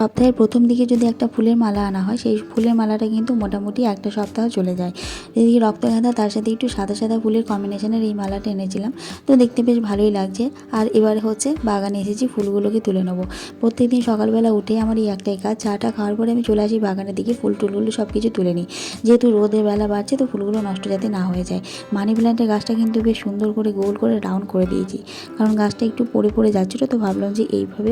সপ্তাহের প্রথম দিকে যদি একটা ফুলের মালা আনা হয়, সেই ফুলের মালাটা কিন্তু মোটামুটি একটা সপ্তাহ চলে যায়। এদিকে রক্তগাঁদা তার সাথে একটু সাদা সাদা ফুলের কম্বিনেশনের এই মালাটা এনেছিলাম, তো দেখতে বেশ ভালোই লাগছে। আর এবার হচ্ছে বাগানে এসেছি ফুলগুলোকে তুলে নেবো। প্রত্যেকদিন সকালবেলা উঠে আমার এই একটাই কাজ, চাটা খাওয়ার পরে আমি চলে আসি বাগানের দিকে, ফুল টুলগুলো সব কিছু তুলে নিই। যেহেতু রোদের বেলা বাড়ছে, তো ফুলগুলো নষ্ট যাতে না হয়ে যায়। মানি প্ল্যান্টের গাছটা কিন্তু বেশ সুন্দর করে গোল করে রাউন্ড করে দিয়েছি, কারণ গাছটা একটু পড়ে পড়ে যাচ্ছিলো, তো ভাবলাম যে এইভাবে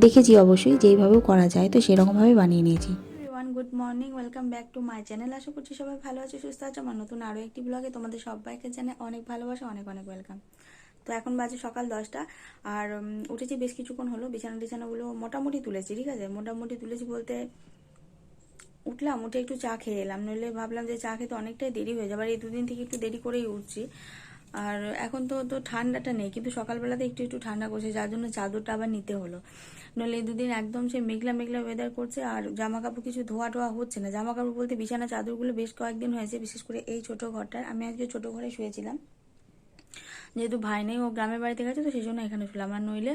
দেখেছি অবশ্যই যে এইভাবেও করা যায়, তো সেরকমভাবে বানিয়ে নিয়েছি। Everyone, good morning, welcome back to my channel. আশা করছি সবাই ভালো আছে, সুস্থ আছে। আমার নতুন আরও একটি ব্লগে তোমাদের সবাইকে জানাই অনেক ভালোবাসা, অনেক অনেক ওয়েলকাম। তো এখন বাজে সকাল 10টা, আর উঠেছি বেশ কিছুক্ষণ হলো। বিছানাগুলো মোটামুটি তুলেছি, ঠিক আছে। মোটামুটি তুলেছি বলতে উঠলাম, উঠে একটু চা খেয়ে এলাম, নইলে ভাবলাম যে চা খেতে অনেকটাই দেরি হয়ে যাবে। আর এই দুদিন থেকে একটু দেরি করেই উঠছি। আর এখন তো ঠান্ডাটা নেই, কিন্তু সকালবেলাতে একটু একটু ঠান্ডা করছে, যার জন্য চাদরটা আবার নিতে হলো। নইলে এই দুদিন একদম সে মেঘলা মেঘলা ওয়েদার করছে, আর জামা কাপড় কিছু ধোয়া টোয়া হচ্ছে না। জামা কাপড় বলতে বিছানা চাদরগুলো বেশ কয়েকদিন হয়েছে, বিশেষ করে এই ছোট ঘরটার। আমি আজকে ছোট ঘরে শুয়েছিলাম, যেহেতু ভাই নেই, ও গ্রামের বাড়িতে গেছে, তো সেই জন্য এখানে শুলাম। আর নইলে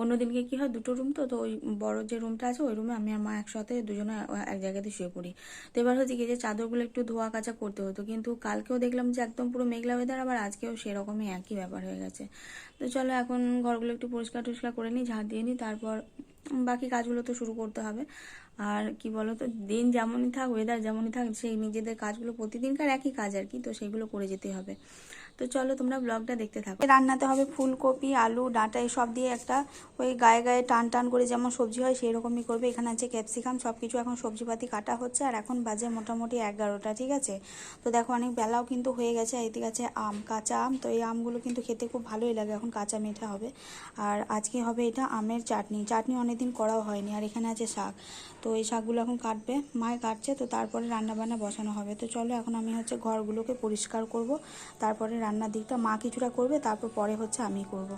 অন্যদিনকে কি হয়, দুটো রুম, তো ওই বড় যে রুমটা আছে ওই রুমে আমি আর মা একসাথে দুজনে এক জায়গাতে শুয়ে পড়ি। তো এবার হচ্ছে কি, যে চাদরগুলো একটু ধোয়া কাচা করতে হতো, কিন্তু কালকেও দেখলাম যে একদম পুরো মেঘলা ওয়েদার, আবার আজকেও সেরকমই একই ব্যাপার হয়ে গেছে। তো চলো এখন ঘরগুলো একটু পরিষ্কার টরিষ্কার করে নিই, ঝাড় দিয়ে নিই, তারপর বাকি কাজগুলো তো শুরু করতে হবে। আর কি বলো তো, দিন যেমনই থাক, ওয়েদার যেমনই থাক, সেই নিজেদের কাজগুলো প্রতিদিনকার একই কাজ আর কি, তো সেগুলো করে যেতে হবে। তো চলো তোমরা ব্লগটা দেখতে থাকো। রান্নাতে হবে ফুলকপি, আলু, ডাঁটা সব দিয়ে একটা ওই গায়ে গায়ে টান টান করে যেমন সবজি হয় সেই রকমই করবে। এখানে আছে ক্যাপসিকাম, সব কিছু এখন সবজিপাতি কাটা হচ্ছে। আর এখন বাজে মোটামুটি 11টা, ঠিক আছে। তো দেখো অনেক বেলাও কিন্তু হয়ে গেছে। এদিকে আছে আম, কাঁচা আম। তো এই আমগুলো কিন্তু খেতে খুব ভালোই লাগে, এখন কাঁচা মিঠা হবে। আর আজকে হবে এটা আমের চাটনি। চাটনি অনেকদিন করাও হয়নি। আর এখানে আছে শাক, তো এই শাকগুলো এখন কাটবে, মায় কাটছে, তো তারপরে রান্না বান্না বসানো হবে। তো চলো এখন আমি হচ্ছে ঘরগুলোকে পরিষ্কার করব, তারপরে রান্নার দিকটা মা কিছুটা করবে, তারপর পরে হচ্ছে আমি করব।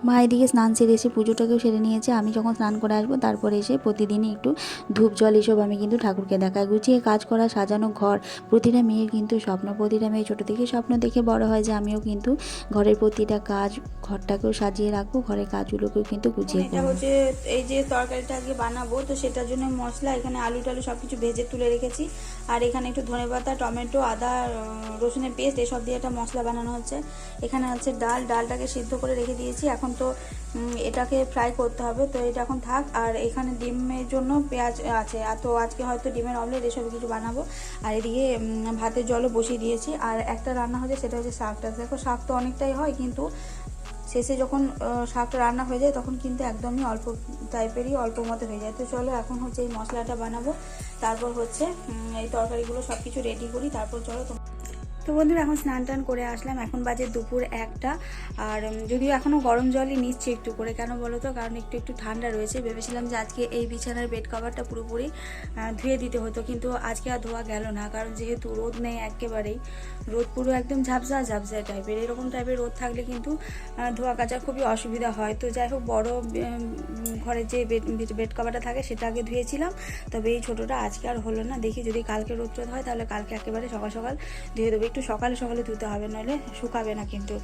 মা এদিকে স্নান সেরে এসে পুজোটাকেও সেরে নিয়েছে। আমি যখন স্নান করে আসবো তারপরে এসে প্রতিদিনই একটু ধূপ জল এসব আমি কিন্তু ঠাকুরকে দেখাই। গুছিয়ে কাজ করা, সাজানো ঘর প্রতিটা মেয়ের কিন্তু স্বপ্ন। প্রতিটা মেয়ে ছোটো থেকে স্বপ্ন দেখে বড় হয় যে আমিও কিন্তু ঘরের প্রতিটা কাজ, ঘরটাকেও সাজিয়ে রাখবো, ঘরের কাজগুলোকেও কিন্তু গুছিয়ে এটা করবো। হচ্ছে এই যে তরকারিটা আজকে বানাবো, তো সেটার জন্য মশলা এখানে আলু টালু সব কিছু ভেজে তুলে রেখেছি। আর এখানে একটু ধনেপাতা, টমেটো, আদা, রসুনের পেস্ট এসব দিয়ে একটা মশলা বানানো হচ্ছে। এখানে হচ্ছে ডালটাকে সিদ্ধ করে রেখে দিয়েছি। এখন তো এটাকে ফ্রাই করতে হবে, তো এটা এখন থাক। আর এখানে ডিমের জন্য পেঁয়াজ আছে, আর তো আজকে হয়তো ডিমের অমলেট এসব কিছু বানাবো। আর এদিকে ভাতের জলও বসিয়ে দিয়েছি। আর একটা রান্না হচ্ছে, সেটা হচ্ছে শাকটা। দেখো শাক তো অনেকটাই হয়, কিন্তু শেষে যখন শাকটা রান্না হয়ে যায় তখন কিন্তু একদমই অল্প টাইপেরই, অল্প মতো হয়ে যায়। তো চলো এখন হচ্ছে এই মশলাটা বানাবো, তারপর হচ্ছে এই তরকারিগুলো সব কিছু রেডি করি, তারপর চলো। তো বন্ধুরা এখন স্নান টান করে আসলাম, এখন বাজে দুপুর 1টা। আর যদিও এখনও গরম জলই নিচ্ছি একটু করে, কেন বলো তো, কারণ একটু একটু ঠান্ডা রয়েছে। ভেবেছিলাম যে আজকে এই বিছানার বেড কভারটা পুরোপুরি ধুয়ে দিতে হতো, কিন্তু আজকে আর ধোয়া গেল না, কারণ যেহেতু রোদ নেই একেবারেই। রোদ পুরো একদম ঝাপসা ঝাপসা টাইপের, এরকম টাইপের রোদ থাকলে কিন্তু ধোয়া কাচার খুবই অসুবিধা হয়। তো যাই হোক, বড় ঘরের যে বেড কভারটা থাকে সেটা আগে ধুয়েছিলাম, তবে এই ছোটোটা আজকে আর হলো না। দেখি যদি কালকে রোদ টোদ হয় তাহলে কালকে একেবারে সকাল সকাল ধুয়ে দেবো। একটু সকালে সকালে ধুতে হবে, নইলে শুকাবে না কিন্তু।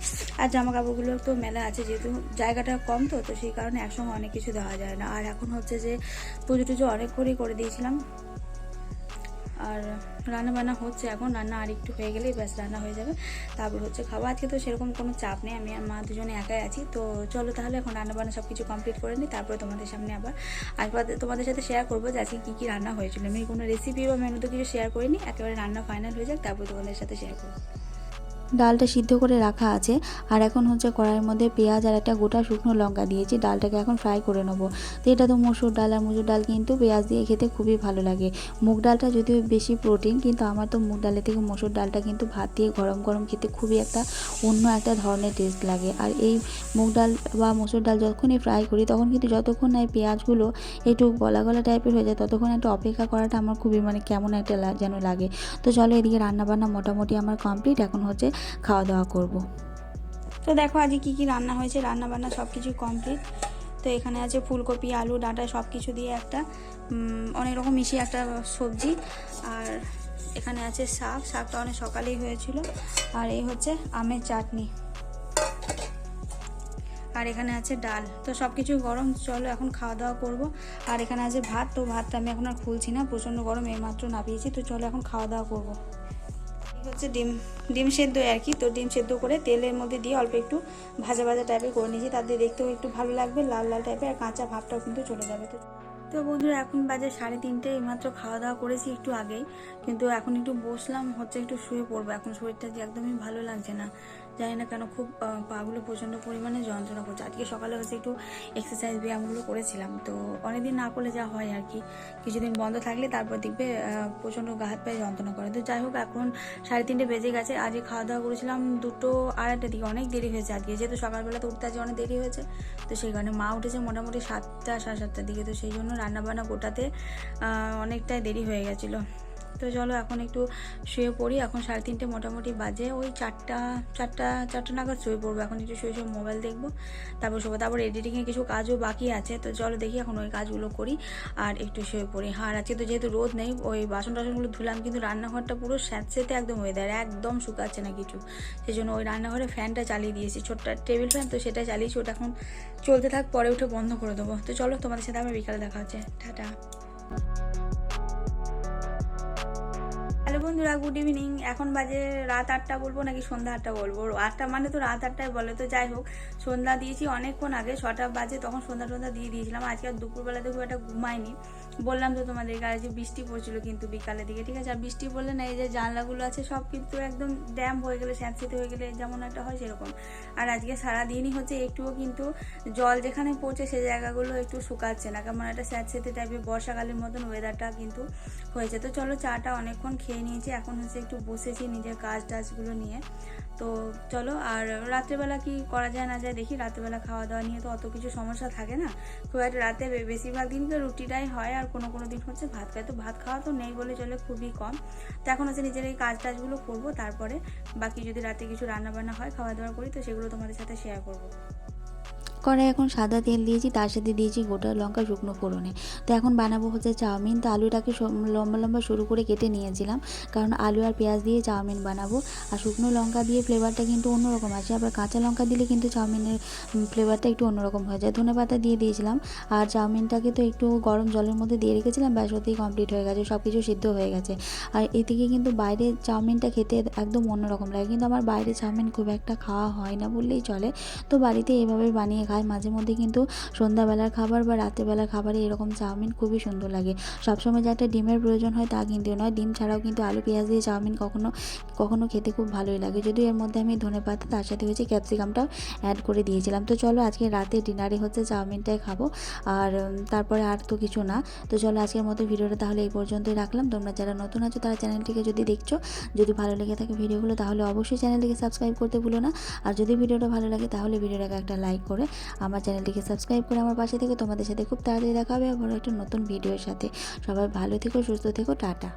আর জামা কাপড়গুলো তো মেলা আছে, যেহেতু জায়গাটা কম, তো সেই কারণে একসঙ্গে অনেক কিছু দেওয়া যায় না। আর এখন হচ্ছে যে পুজো টুজো অনেক করেই করে দিয়েছিলাম, আর রান্না বান্না হচ্ছে। এখন রান্না আর একটু হয়ে গেলেই ব্যাস রান্না হয়ে যাবে, তারপর হচ্ছে খাওয়া। আজকে তো সেরকম কোনো চাপ নেই, আমি আর মা দুজনে একাই আছি। তো চলো তাহলে এখন রান্না বান্না সব কিছু কমপ্লিট করে নিই, তারপরে তোমাদের সামনে আবার তোমাদের সাথে শেয়ার করবো যে আজকে কী কী রান্না হয়েছিল। আমি কোনো রেসিপি বা মেনু তো কিছু শেয়ার করিনি, একেবারে রান্না ফাইনাল হয়ে যাক তারপর তোমাদের সাথে শেয়ার করবো। ডালটা সিদ্ধ করে রাখা আছে, আর এখন হচ্ছে কড়াইয়ের মধ্যে পেঁয়াজ আর একটা গোটা শুকনো লঙ্কা দিয়েছি। ডালটাকে এখন ফ্রাই করে নেবো। তো এটা তো মসুর ডাল, আর মসুর ডাল কিন্তু পেঁয়াজ দিয়ে খেতে খুবই ভালো লাগে। মুগ ডালটা যদিও বেশি প্রোটিন, কিন্তু আমার তো মুগ ডালের থেকে মসুর ডালটা কিন্তু ভাত দিয়ে গরম গরম খেতে খুবই একটা অন্য একটা ধরনের টেস্ট লাগে। আর এই মুগ ডাল বা মসুর ডাল যখনই ফ্রাই করি, তখন কিন্তু যতক্ষণ না এই পেঁয়াজগুলো একটু গলা গলা টাইপের হয়ে যায়, ততক্ষণ একটা অপেক্ষা করাটা আমার খুবই কেমন একটা যেন লাগে। তো চলো এদিকে রান্নাবান্না মোটামুটি আমার কমপ্লিট, এখন হচ্ছে খাওয়া দাওয়া করব। তো দেখো আজকে কী কী রান্না হয়েছে, রান্না বান্না সব কিছু কমপ্লিট। তো এখানে আছে ফুলকপি, আলু, ডাঁটা সব কিছু দিয়ে একটা অনেক রকম মিশিয়ে একটা সবজি। আর এখানে আছে শাকটা অনেক সকালেই হয়েছিল। আর এই হচ্ছে আমের চাটনি। আর এখানে আছে ডাল। তো সব কিছু গরম, চলো এখন খাওয়া দাওয়া করবো। আর এখানে আছে ভাত, তো ভাতটা আমি এখন আর খুলছি না, প্রচণ্ড গরম, এইমাত্র নামিয়েছি। তো চলো এখন খাওয়া দাওয়া করবো। এই হচ্ছে ডিম সেদ্ধ আর কি। তো ডিম সেদ্ধ করে তেলের মধ্যে দিয়ে অল্প একটু ভাজা ভাজা টাইপের করে নিয়েছি, তাতে দেখতেও একটু ভালো লাগবে, লাল লাল টাইপের, আর কাঁচা ভাবটাও কিন্তু চলে যাবে। তো বন্ধুরা এখন বাজে 3:30, এইমাত্র খাওয়া দাওয়া করেছি একটু আগেই, কিন্তু এখন একটু বসলাম, হচ্ছে একটু শুয়ে পড়বো। এখন শরীরটা যে একদমই ভালো লাগছে না, জানি না কেন, খুব পাগুলো প্রচণ্ড পরিমাণে যন্ত্রণা করছে। আজকে সকালে হচ্ছে একটু এক্সারসাইজ ব্যায়ামগুলো করেছিলাম, তো অনেকদিন না করলে যা হয় আর কি, কিছুদিন বন্ধ থাকলে তারপর দেখবে প্রচণ্ড গা হাত পায়ে যন্ত্রণা করে। তো যাই হোক, এখন 3:30 বেজে গেছে। আজকে খাওয়া দাওয়া করেছিলাম 2টো 2:30 দিকে, অনেক দেরি হয়েছে আজকে, যেহেতু সকালবেলা তো উঠতে আজকে অনেক দেরি হয়েছে। তো সেই কারণে মা উঠেছে মোটামুটি 7টা 7:30 দিকে, তো সেই জন্য রান্নাবান্না গোটাতে অনেকটাই দেরি হয়ে গেছিলো। তো চলো এখন একটু শুয়ে পড়ি। এখন 3:30 মোটামুটি বাজে, ওই 4টা নাগাদ শুয়ে পড়বো। এখন একটু শুয়ে শুয়ে মোবাইল দেখবো, তারপর শোবো। তারপর এডিটিংয়ের কিছু কাজও বাকি আছে, তো চলো দেখি এখন ওই কাজগুলো করি আর একটু শুয়ে পড়ি। আর আজকে তো যেহেতু রোদ নেই, ওই বাসন টাসনগুলো ধুলাম, কিন্তু রান্নাঘরটা পুরো স্যাঁতসেঁতে একদম ওয়েদার, একদম শুকাচ্ছে না কিছু। সেই জন্য ওই রান্নাঘরে ফ্যানটা চালিয়ে দিয়েছি, ছোট্ট টেবিল ফ্যান, তো সেটা চালিয়েছি। ওটা এখন চলতে থাক, পরে উঠে বন্ধ করে দেবো। তো চলো, তোমাদের সাথে আমার বিকালে দেখা হচ্ছে, টাটা। হ্যালো বন্ধুরা, গুড ইভিনিং। এখন বাজে রাত 8টা বলবো নাকি সন্ধ্যা 8টা বলবো, 8টা মানে তো রাত 8টায় বলে। তো যাই হোক, সন্ধ্যা দিয়েছি অনেকক্ষণ আগে, 6টা বাজে তখন সন্ধ্যা দিয়ে দিয়েছিলাম। আজকে আর দুপুরবেলাতে খুব একটা ঘুমাইনি, বললাম তো তোমাদের গায়ে যে বৃষ্টি পড়ছিল কিন্তু বিকালের দিকে, ঠিক আছে। আর বৃষ্টি পড়লে না, এই যে জানলাগুলো আছে সব কিন্তু একদম ড্যাম্প হয়ে গেলে, স্যাঁতসেঁতে হয়ে গেলে যেমন একটা হয় সেরকম। আর আজকে সারাদিনই হচ্ছে একটুও কিন্তু জল যেখানে পড়ছে সেই জায়গাগুলো একটু শুকাচ্ছে না, কেমন একটা স্যাঁতসেঁতে টাইপের বর্ষাকালের মতন ওয়েদারটা কিন্তু হয়েছে। তো চলো, চাটা অনেকক্ষণ খেয়ে নিয়েছি, এখন হচ্ছে একটু বসেছি নিজের কাজ টাজগুলো নিয়ে। তো চলো, আর রাত্রেবেলা কি করা যায় না যায় দেখি। রাত্রেবেলা খাওয়া দাওয়া নিয়ে তো অত কিছু সমস্যা থাকে না খুব একটা, রাতে বেশিরভাগ দিনকে রুটিটাই হয়, আর কোনো কোনো দিন হচ্ছে ভাত খায়। তো ভাত খাওয়া তো নেই বলে চলে, খুবই কম। তো এখন হচ্ছে নিজের এই কাজ টাজগুলো করবো, তারপরে বাকি যদি রাতে কিছু রান্না বান্না হয়, খাওয়া দাওয়া করি, তো সেগুলো তোমাদের সাথে শেয়ার করবো। কড়াই এখন সাদা তেল দিয়েছি, তার সাথে দিয়েছি গোটা লঙ্কা শুকনো ফোড়নে। তো এখন বানাবো হচ্ছে চাউমিন। তো আলুটাকে লম্বা লম্বা সরু করে কেটে নিয়েছিলাম, কারণ আলু আর পেঁয়াজ দিয়ে চাউমিন বানাবো। আর শুকনো লঙ্কা দিয়ে ফ্লেভারটা কিন্তু অন্যরকম আসে, আবার কাঁচা লঙ্কা দিলে কিন্তু চাউমিনের ফ্লেভারটা একটু অন্যরকম হয়ে যায়। ধনেপাতা দিয়ে দিয়েছিলাম, আর চাউমিনটাকে তো একটু গরম জলের মধ্যে দিয়ে রেখেছিলাম, ব্যাস ওতেই কমপ্লিট হয়ে গেছে, সব কিছু সিদ্ধ হয়ে গেছে। আর এদিকে কিন্তু বাইরে চাউমিনটা খেতে একদম অন্যরকম লাগে, কিন্তু আমার বাইরে চাউমিন খুব একটা খাওয়া হয় না বললেই চলে। তো বাড়িতে এইভাবে বানিয়ে খাই মাঝে মধ্যে, কিন্তু সন্ধ্যাবেলার খাবার বা রাত্রেবেলার খাবারে এরকম চাউমিন খুবই সুন্দর লাগে। সবসময় যে একটা ডিমের প্রয়োজন হয় তা কিন্তু নয়, ডিম ছাড়াও কিন্তু আলু পেঁয়াজ দিয়ে চাউমিন কখনো কখনো খেতে খুব ভালোই লাগে। যদিও এর মধ্যে আমি ধনেপাতা তার সাথে হচ্ছে ক্যাপসিকামটাও অ্যাড করে দিয়েছিলাম। তো চলো, আজকে রাতে ডিনারে হচ্ছে চাউমিনটাই খাবো, আর তারপরে আর তো কিছু না। তো চলো, আজকের মতো ভিডিওটা তাহলে এই পর্যন্তই রাখলাম। তোমরা যারা নতুন আছো তারা চ্যানেলটিকে যদি দেখছো, যদি ভালো লেগে থাকে ভিডিওগুলো, তাহলে অবশ্যই চ্যানেলটিকে সাবস্ক্রাইব করতে ভুলো না। আর যদি ভিডিওটা ভালো লাগে তাহলে ভিডিওটাকে একটা লাইক করে আমার চ্যানেলটিকে সাবস্ক্রাইব করে আমার পাশে থেকে, তোমাদের সাথে খুব তাড়াতাড়ি দেখা হবে আবার একটা নতুন ভিডিওর সাথে। সবাই ভালো থেকো, সুস্থ থেকো, টাটা।